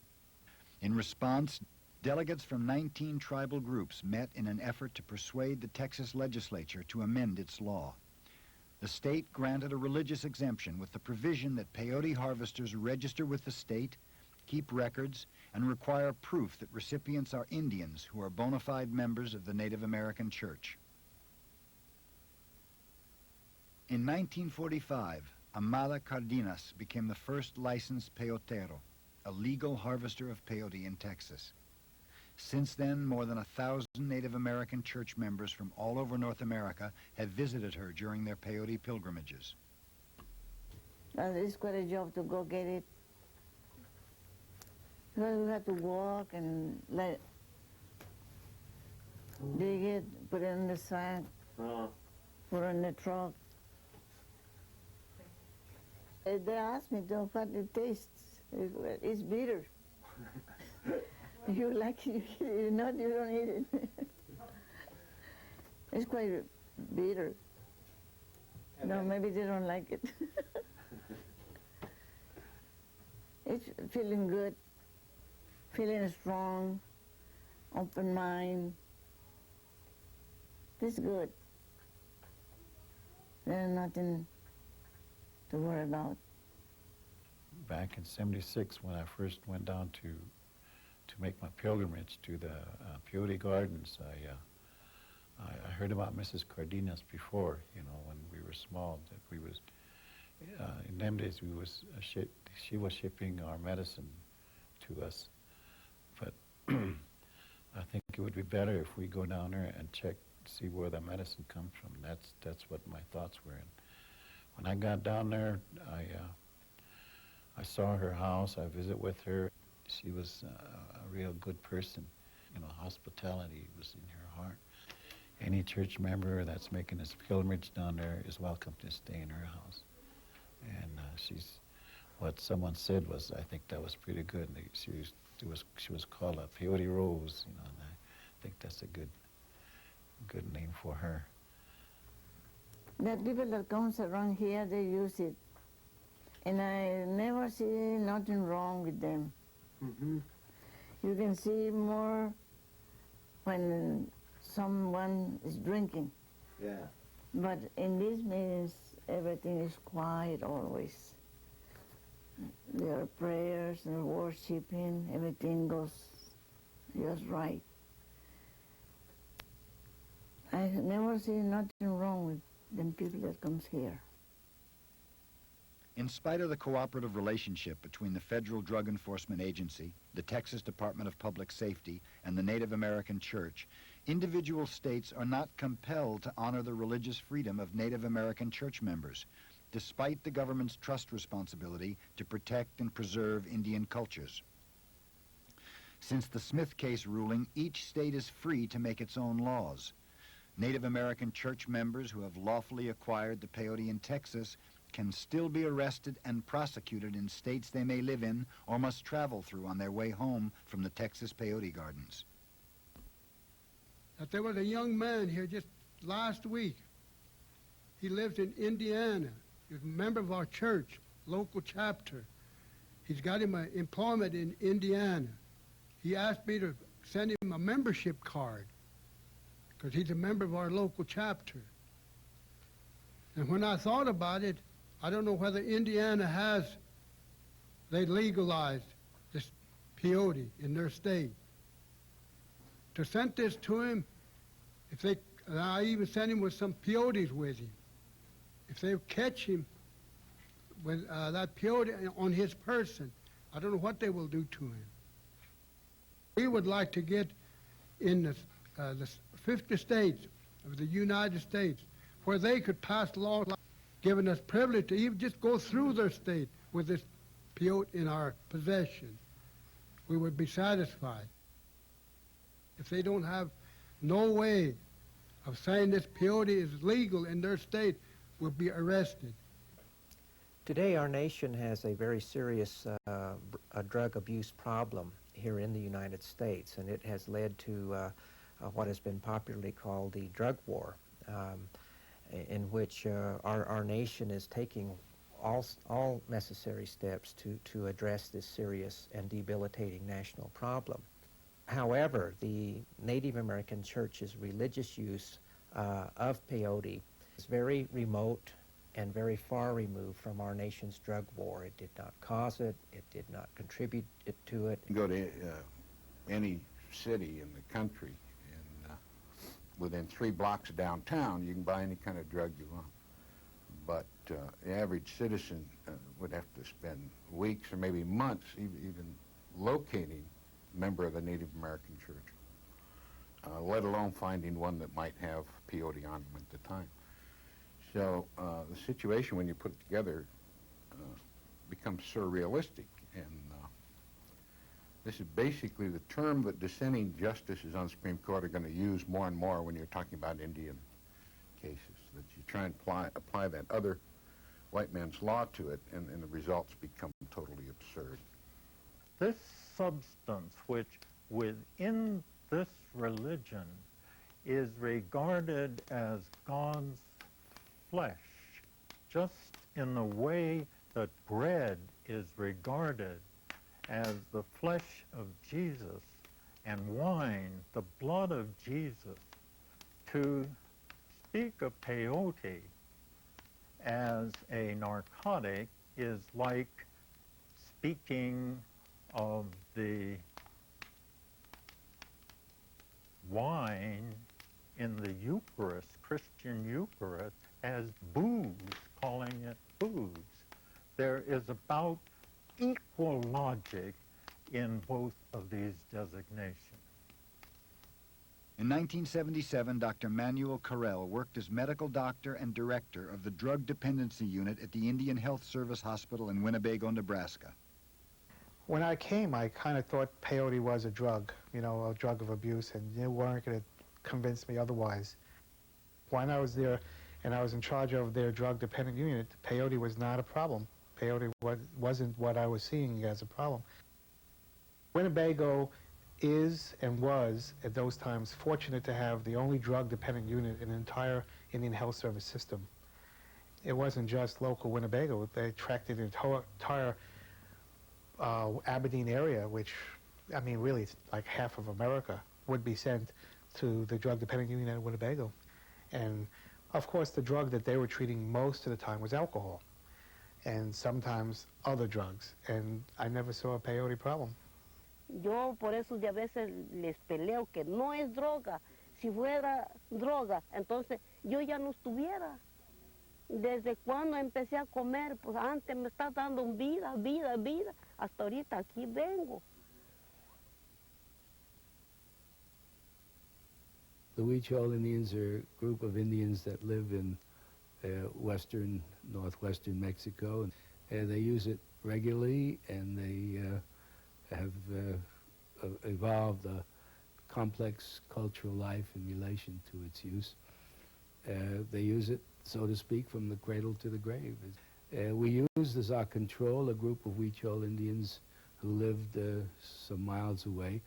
In response, delegates from 19 tribal groups met in an effort to persuade the Texas legislature to amend its law. The state granted a religious exemption with the provision that peyote harvesters register with the state, keep records, and require proof that recipients are Indians who are bona fide members of the Native American Church. In 1945, Amada Cardenas became the first licensed peyotero, a legal harvester of peyote in Texas. Since then, more than 1,000 Native American church members from all over North America have visited her during their peyote pilgrimages. It's quite a job to go get it. Because we have to walk and dig it, put it in the sack, put it in the truck. They asked me to what it tastes. It's bitter. You like it, you not, you don't eat it. It's quite bitter. No, maybe they don't like it. It's feeling good, feeling strong, open mind. It's good. There's nothing to worry about. Back in '76, when I first went down to make my pilgrimage to the Peyote Gardens, I heard about Mrs. Cardenas before, you know, when we were small, that we was, in them days, we was she was shipping our medicine to us. But I think it would be better if we go down there and check, see where the medicine comes from. That's what my thoughts were. And when I got down there, I saw her house, I visited with her. She was a real good person. You know, hospitality was in her heart. Any church member that's making this pilgrimage down there is welcome to stay in her house. And what someone said was, I think that was pretty good. She was called a Peyote Rose, you know, and I think that's a good name for her. The people that comes around here, they use it. And I never see nothing wrong with them. Mm-hmm. You can see more when someone is drinking. Yeah. But in this meetings, everything is quiet always. There are prayers and worshiping, everything goes just right. I never see nothing wrong with them people that comes here. In spite of the cooperative relationship between the Federal Drug Enforcement Agency, the Texas Department of Public Safety, and the Native American Church, individual states are not compelled to honor the religious freedom of Native American church members, despite the government's trust responsibility to protect and preserve Indian cultures. Since the Smith case ruling, each state is free to make its own laws. Native American church members who have lawfully acquired the peyote in Texas can still be arrested and prosecuted in states they may live in or must travel through on their way home from the Texas peyote gardens. That there was a young man here just last week. He lives in Indiana. He's a member of our church, local chapter. He's got him an employment in Indiana. He asked me to send him a membership card because he's a member of our local chapter. And when I thought about it, I don't know whether Indiana they legalized this peyote in their state. To send this to him, and I even sent him with some peyotes with him. If they catch him with that peyote on his person, I don't know what they will do to him. We would like to get in the 50 states of the United States where they could pass laws giving us privilege to even just go through their state with this peyote in our possession. We would be satisfied. If they don't have no way of saying this peyote is legal in their state, we'll be arrested. Today our nation has a very serious drug abuse problem here in the United States, and it has led to what has been popularly called the drug war, in which our nation is taking all necessary steps to address this serious and debilitating national problem. However, the Native American Church's religious use of peyote is very remote and very far removed from our nation's drug war. It did not cause it. It did not contribute to it. You go to any city in the country, and within 3 blocks of downtown, you can buy any kind of drug you want. But the average citizen would have to spend weeks or maybe months even locating a member of the Native American Church, let alone finding one that might have peyote on them at the time. So the situation, when you put it together, becomes surrealistic. And this is basically the term that dissenting justices on the Supreme Court are going to use more and more when you're talking about Indian cases, that you try and apply that other white man's law to it, and the results become totally absurd. This substance, which within this religion is regarded as God's flesh, just in the way that bread is regarded as the flesh of Jesus and wine, the blood of Jesus. To speak of peyote as a narcotic is like speaking of the wine in the Eucharist, Christian Eucharist, as booze, calling it booze. There is about equal logic in both of these designations. In 1977, Dr. Manuel Carrell worked as medical doctor and director of the Drug Dependency Unit at the Indian Health Service Hospital in Winnebago, Nebraska. When I came, I kind of thought peyote was a drug, you know, a drug of abuse, and you weren't going to convince me otherwise. When I was there and I was in charge of their drug-dependent unit, peyote was not a problem. Peyote wasn't what I was seeing as a problem. Winnebago is and was, at those times, fortunate to have the only drug-dependent unit in the entire Indian Health Service system. It wasn't just local Winnebago. They attracted the entire Aberdeen area, which, I mean, really, like half of America would be sent to the drug-dependent unit in Winnebago. And, of course, the drug that they were treating most of the time was alcohol, and sometimes other drugs. And I never saw a peyote problem. Yo por eso de a veces les peleo que no es droga, Si fuera droga, entonces yo ya no estuviera. Desde cuando empecé a comer, pues antes me está dando vida, vida, vida. Hasta ahorita aquí vengo. The Huichol Indians are a group of Indians that live in western, northwestern Mexico. And they use it regularly, and they have evolved a complex cultural life in relation to its use. They use it, so to speak, from the cradle to the grave. We used as our control a group of Huichol Indians who lived some miles away,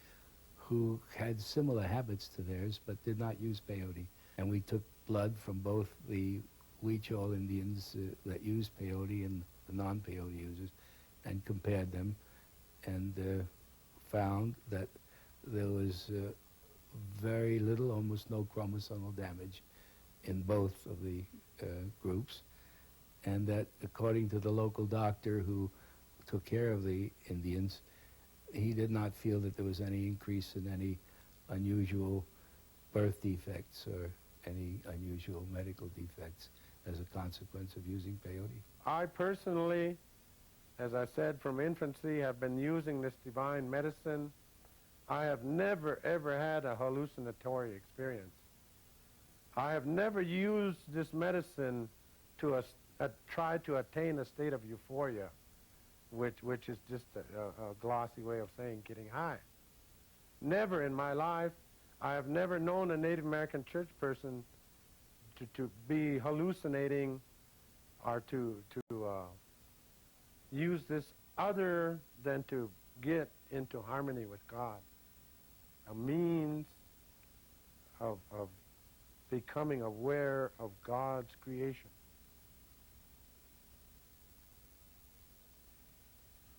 who had similar habits to theirs, but did not use peyote. And we took blood from both the Huichol Indians that use peyote and the non-peyote users, and compared them, and found that there was very little, almost no chromosomal damage in both of the groups, and that according to the local doctor who took care of the Indians, he did not feel that there was any increase in any unusual birth defects or any unusual medical defects as a consequence of using peyote. I personally, as I said, from infancy have been using this divine medicine. I have never, ever had a hallucinatory experience. I have never used this medicine to try to attain a state of euphoria, which is just a glossy way of saying getting high. Never in my life. I have never known a Native American church person to be hallucinating or to use this other than to get into harmony with God, a means of becoming aware of God's creation.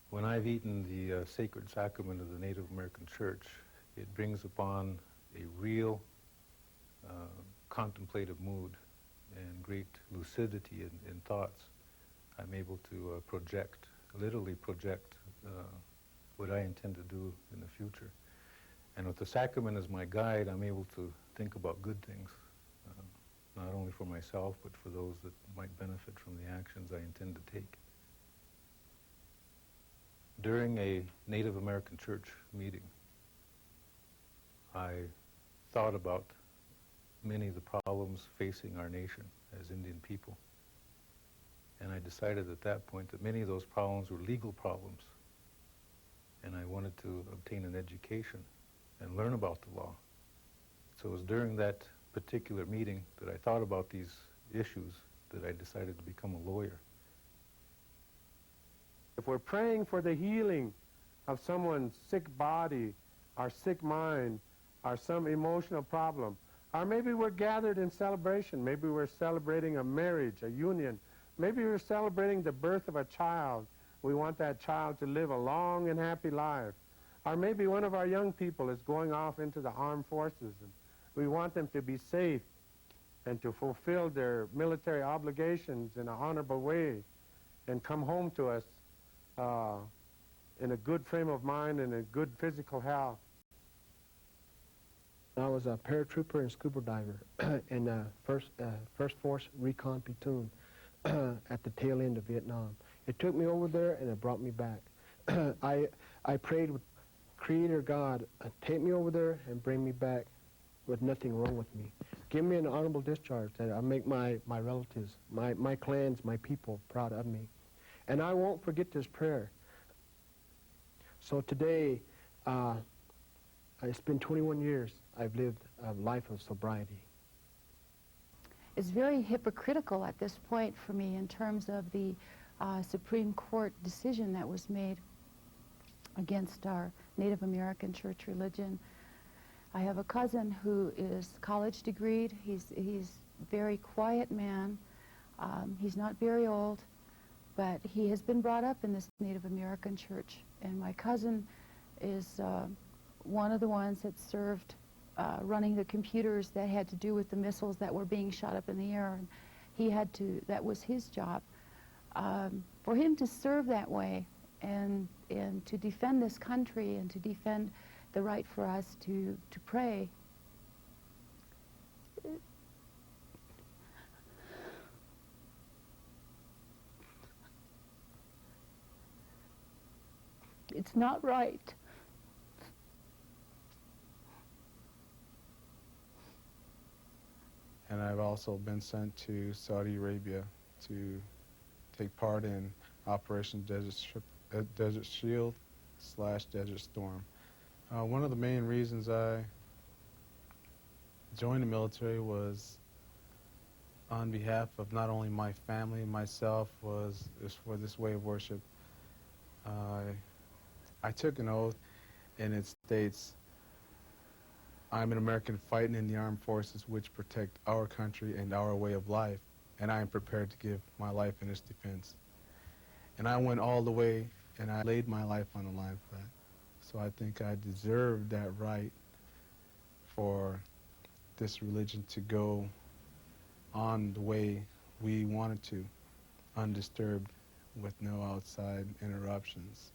When I've eaten the sacred sacrament of the Native American Church, it brings upon a real contemplative mood and great lucidity in thoughts. I'm able to literally project what I intend to do in the future. And with the sacrament as my guide, I'm able to think about good things, not only for myself, but for those that might benefit from the actions I intend to take. During a Native American church meeting, I thought about many of the problems facing our nation as Indian people. And I decided at that point that many of those problems were legal problems. And I wanted to obtain an education and learn about the law. So it was during that particular meeting that I thought about these issues that I decided to become a lawyer. If we're praying for the healing of someone's sick body, or sick mind, or some emotional problem, or maybe we're gathered in celebration, maybe we're celebrating a marriage, a union, maybe we're celebrating the birth of a child, we want that child to live a long and happy life, or maybe one of our young people is going off into the armed forces and we want them to be safe and to fulfill their military obligations in an honorable way and come home to us in a good frame of mind and a good physical health. I was a paratrooper and scuba diver in First Force Recon Platoon at the tail end of Vietnam. It took me over there and it brought me back. I prayed with Creator God, take me over there and bring me back with nothing wrong with me. Give me an honorable discharge that I make my relatives, my clans, my people proud of me. And I won't forget this prayer. So today, it's been 21 years I've lived a life of sobriety. It's very hypocritical at this point for me in terms of the Supreme Court decision that was made against our Native American church religion. I have a cousin who is college degreed. He's a very quiet man. He's not very old, but he has been brought up in this Native American church. And my cousin is one of the ones that served running the computers that had to do with the missiles that were being shot up in the air. And he had to, that was his job. For him to serve that way and to defend this country and to defend the right for us to pray, It's not right. And I've also been sent to Saudi Arabia to take part in Operation Desert Shield / Desert Storm. One of the main reasons I joined the military was on behalf of not only my family and myself, was for this way of worship. I took an oath, and it states, "I'm an American fighting in the armed forces which protect our country and our way of life, and I am prepared to give my life in its defense." And I went all the way, and I laid my life on the line for that. So I think I deserve that right for this religion to go on the way we want it to, undisturbed, with no outside interruptions.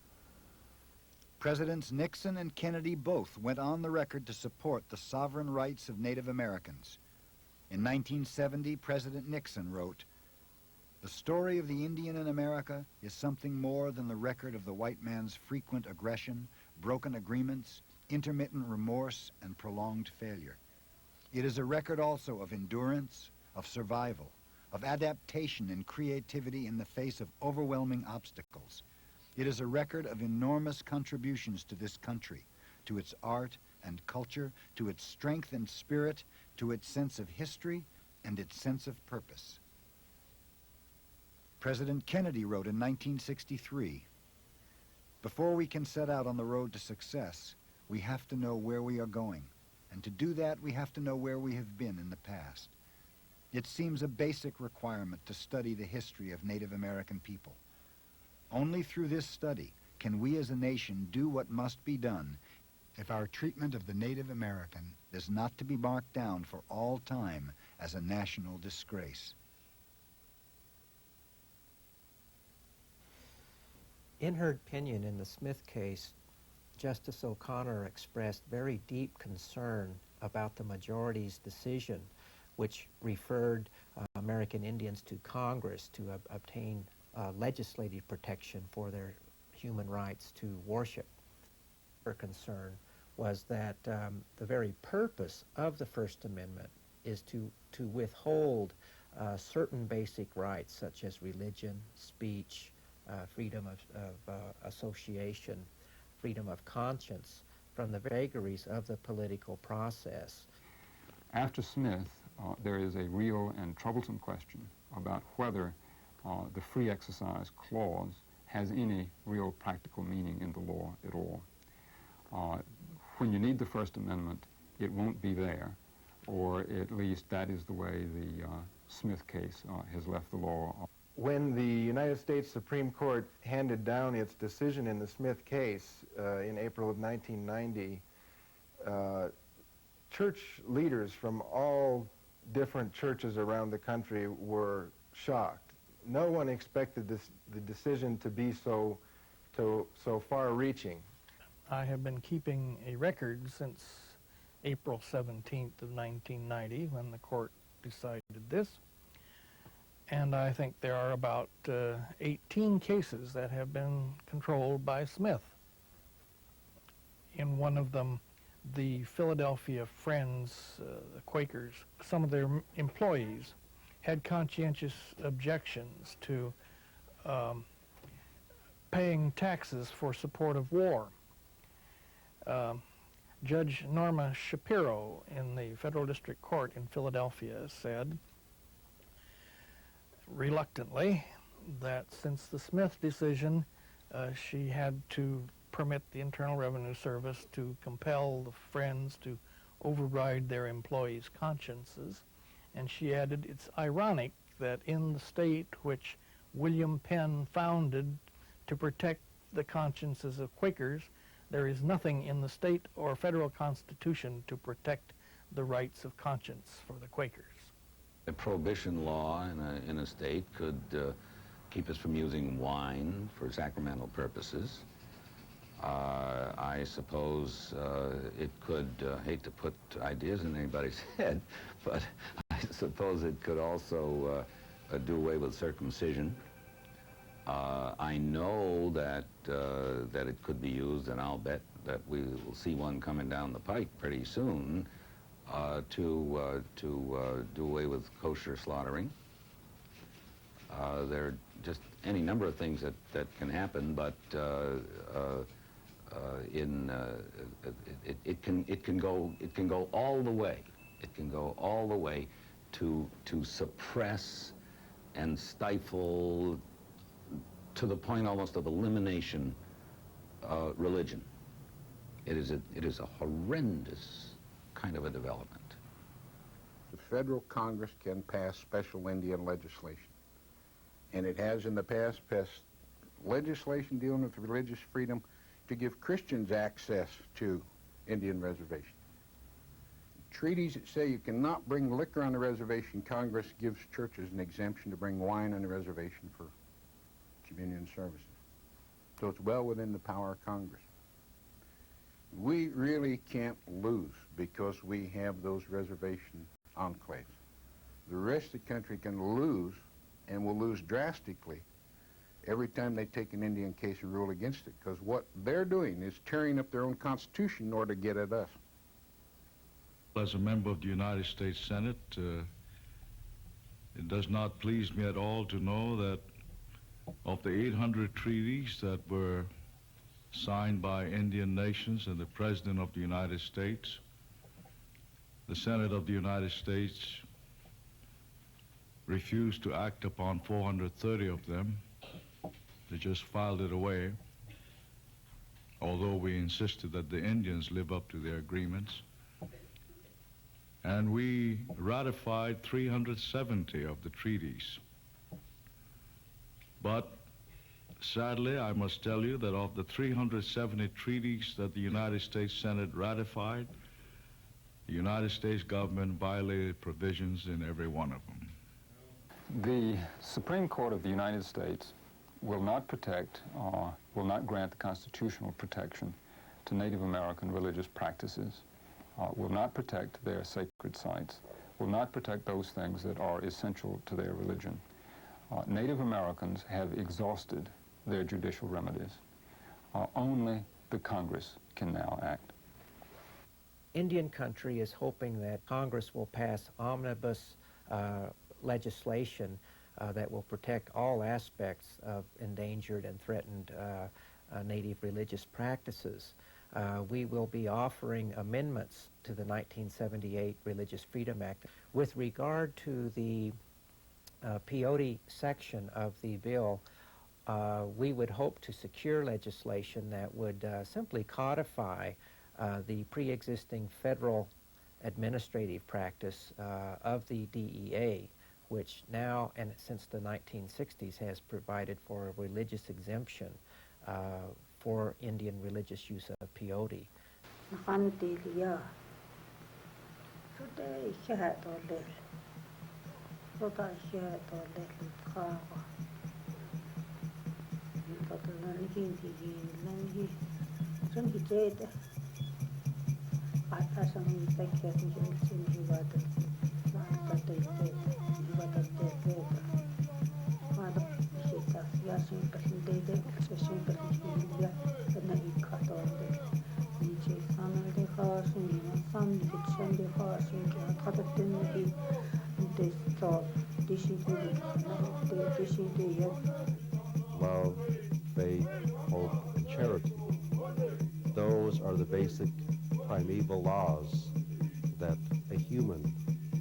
Presidents Nixon and Kennedy both went on the record to support the sovereign rights of Native Americans. In 1970, President Nixon wrote, "The story of the Indian in America is something more than the record of the white man's frequent aggression, broken agreements, intermittent remorse, and prolonged failure. It is a record also of endurance, of survival, of adaptation and creativity in the face of overwhelming obstacles. It is a record of enormous contributions to this country, to its art and culture, to its strength and spirit, to its sense of history and its sense of purpose." President Kennedy wrote in 1963, "Before we can set out on the road to success, we have to know where we are going, and to do that we have to know where we have been in the past. It seems a basic requirement to study the history of Native American people. Only through this study can we as a nation do what must be done if our treatment of the Native American is not to be marked down for all time as a national disgrace." In her opinion in the Smith case, Justice O'Connor expressed very deep concern about the majority's decision, which referred American Indians to Congress to obtain legislative protection for their human rights to worship. Her concern was that the very purpose of the First Amendment is to withhold certain basic rights such as religion, speech, freedom of association, freedom of conscience from the vagaries of the political process. After Smith, there is a real and troublesome question about whether the free exercise clause has any real practical meaning in the law at all. When you need the First Amendment, it won't be there, or at least that is the way the Smith case has left the law. When the United States Supreme Court handed down its decision in the Smith case in April of 1990, church leaders from all different churches around the country were shocked. No one expected the decision to be so far-reaching. I have been keeping a record since April 17th of 1990 when the court decided this. And I think there are about 18 cases that have been controlled by Smith. In one of them, the Philadelphia Friends, the Quakers, some of their employees had conscientious objections to paying taxes for support of war. Judge Norma Shapiro in the Federal District Court in Philadelphia said, reluctantly, that since the Smith decision, she had to permit the Internal Revenue Service to compel the Friends to override their employees' consciences. And she added, it's ironic that in the state which William Penn founded to protect the consciences of Quakers, there is nothing in the state or federal constitution to protect the rights of conscience for the Quakers. A prohibition law in a state could keep us from using wine for sacramental purposes. I suppose it could, hate to put ideas in anybody's head, but I suppose it could also do away with circumcision. I know that that it could be used, and I'll bet that we will see one coming down the pike pretty soon to do away with kosher slaughtering. There are just any number of things that can happen, but it can go all the way. It can go all the way to suppress and stifle, to the point almost of elimination, religion. It is a horrendous kind of a development. The federal Congress can pass special Indian legislation, and it has in the past passed legislation dealing with religious freedom to give Christians access to Indian reservations. Treaties that say you cannot bring liquor on the reservation, Congress gives churches an exemption to bring wine on the reservation for communion services. So it's well within the power of Congress. We really can't lose because we have those reservation enclaves. The rest of the country can lose, and will lose drastically, every time they take an Indian case and rule against it, because what they're doing is tearing up their own constitution in order to get at us. As a member of the United States Senate, it does not please me at all to know that of the 800 treaties that were signed by Indian nations and the President of the United States, the Senate of the United States refused to act upon 430 of them. They just filed it away, although we insisted that the Indians live up to their agreements. And we ratified 370 of the treaties. But sadly, I must tell you that of the 370 treaties that the United States Senate ratified, the United States government violated provisions in every one of them. The Supreme Court of the United States will not protect or will not grant the constitutional protection to Native American religious practices, will not protect their sacred sites, will not protect those things that are essential to their religion. Native Americans have exhausted their judicial remedies. Only the Congress can now act. Indian country is hoping that Congress will pass omnibus legislation that will protect all aspects of endangered and threatened Native religious practices. We will be offering amendments to the 1978 Religious Freedom Act. With regard to the Peyote section of the bill, we would hope to secure legislation that would simply codify the pre-existing federal administrative practice of the DEA, which now and since the 1960s has provided for a religious exemption for Indian religious use of peyote. Love, faith, hope, and charity. Those are the basic primeval laws that a human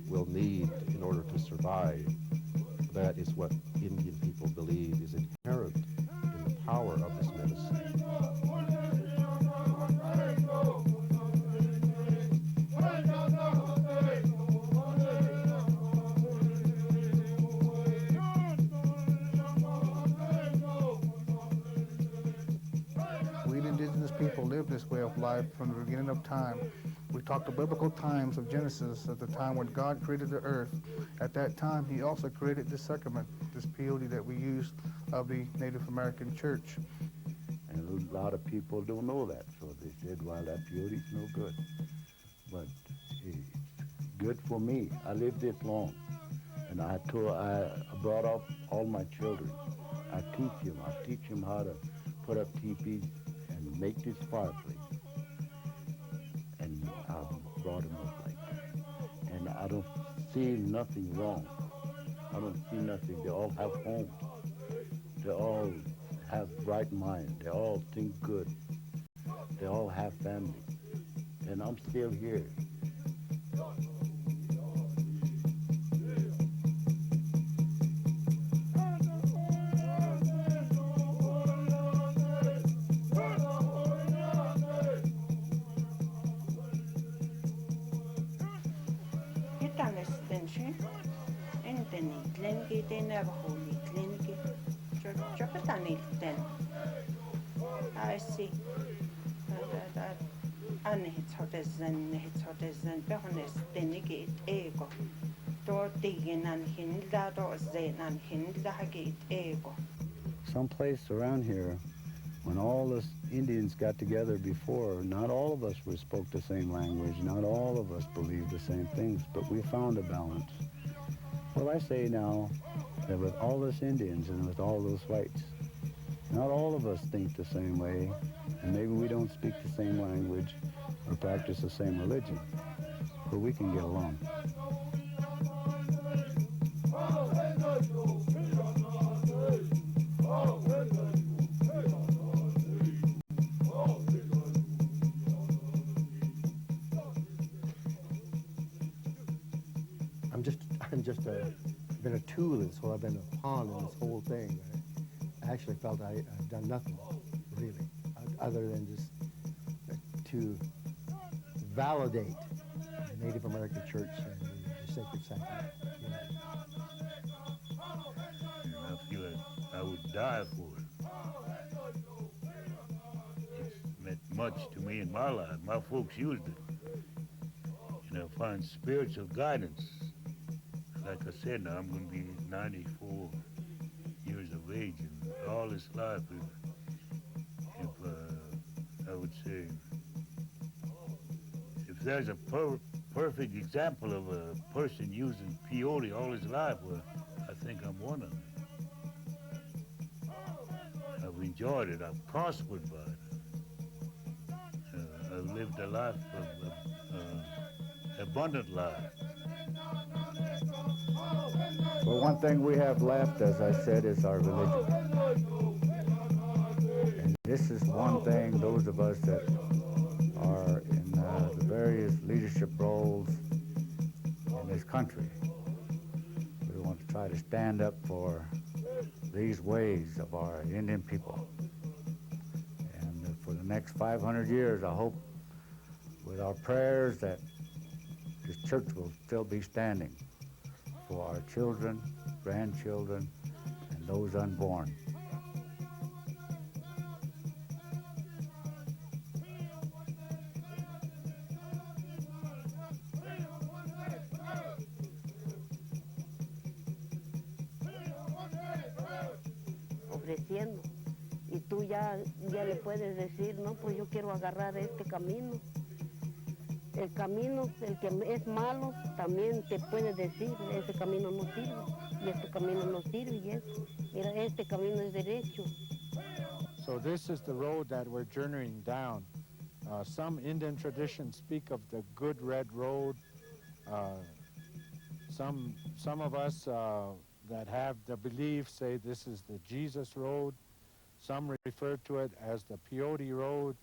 will need in order to survive. That is what Indian people believe is inherent in the power of this medicine. We indigenous people live this way of life from the beginning of time. We talk the biblical times of Genesis, at the time when God created the earth. At that time, he also created this sacrament, this peyote that we use of the Native American church. And a lot of people don't know that, so they said, well, that peyote's no good. But it's good for me. I lived this long, and I brought up all my children. I teach him. I teach him how to put up teepees and make this fireplace. And I brought him up like that. And I don't see nothing wrong. I don't see nothing. They all have homes. They all have bright minds. They all think good. They all have families. And I'm still here. Someplace around here, when all the Indians got together before, not all of us spoke the same language, not all of us believed the same things, but we found a balance. Well, I say now that with all us Indians and with all those whites, not all of us think the same way, and maybe we don't speak the same language or practice the same religion, but we can get along. Been a tool in this whole, I've been a pawn in this whole thing. I actually felt I've done nothing, really, other than just to validate the Native American Church and the sacred sacrament. And I feel like I would die for it. It's meant much to me in my life. My folks used it. And I find spiritual guidance. Like I said, now I'm going to be 94 years of age, and all this life, if I would say, if there's a perfect example of a person using peyote all his life, well, I think I'm one of them. I've enjoyed it. I've prospered by it. I've lived a life of abundant life. Well, one thing we have left, as I said, is our religion. And this is one thing those of us that are in the various leadership roles in this country, we want to try to stand up for these ways of our Indian people. And for the next 500 years, I hope with our prayers that this church will still be standing for our children, grandchildren, and those unborn. Ofreciendo. Y tú ya le puedes decir, no, pues yo quiero agarrar este camino. El camino, el que es malo, también te puede decir, ese camino no sirve, y este camino no sirve, y mira, este camino es derecho. So this is the road that we're journeying down. Some Indian traditions speak of the good red road. Some of us that have the belief say this is the Jesus road. Some refer to it as the Peyote road.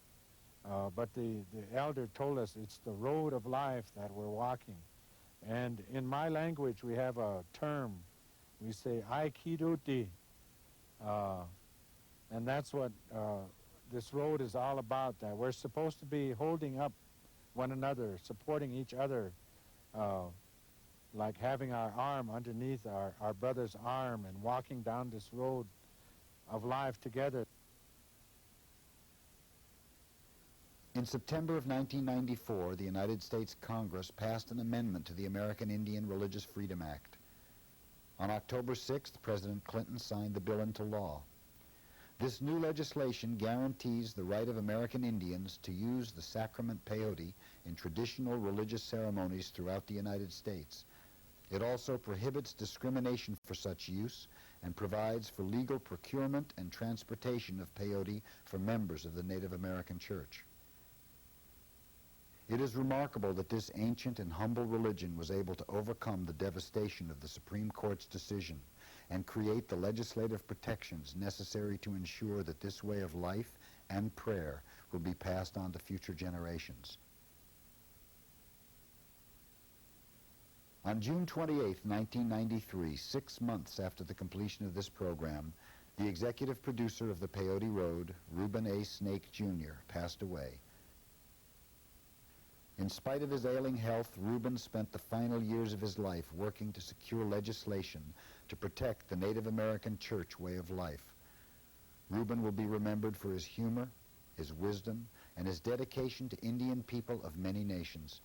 But the elder told us it's the road of life that we're walking. And in my language, we have a term. We say, Aikiruti. And that's what this road is all about, that we're supposed to be holding up one another, supporting each other, like having our arm underneath our brother's arm and walking down this road of life together. In September of 1994, the United States Congress passed an amendment to the American Indian Religious Freedom Act. On October 6th, President Clinton signed the bill into law. This new legislation guarantees the right of American Indians to use the sacrament peyote in traditional religious ceremonies throughout the United States. It also prohibits discrimination for such use and provides for legal procurement and transportation of peyote for members of the Native American Church. It is remarkable that this ancient and humble religion was able to overcome the devastation of the Supreme Court's decision and create the legislative protections necessary to ensure that this way of life and prayer will be passed on to future generations. On June 28, 1993, 6 months after the completion of this program, the executive producer of the PeyoteRoad, Reuben A. Snake Jr., passed away. In spite of his ailing health, Reuben spent the final years of his life working to secure legislation to protect the Native American Church way of life. Reuben will be remembered for his humor, his wisdom, and his dedication to Indian people of many nations.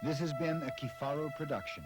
This has been a Kifaro production.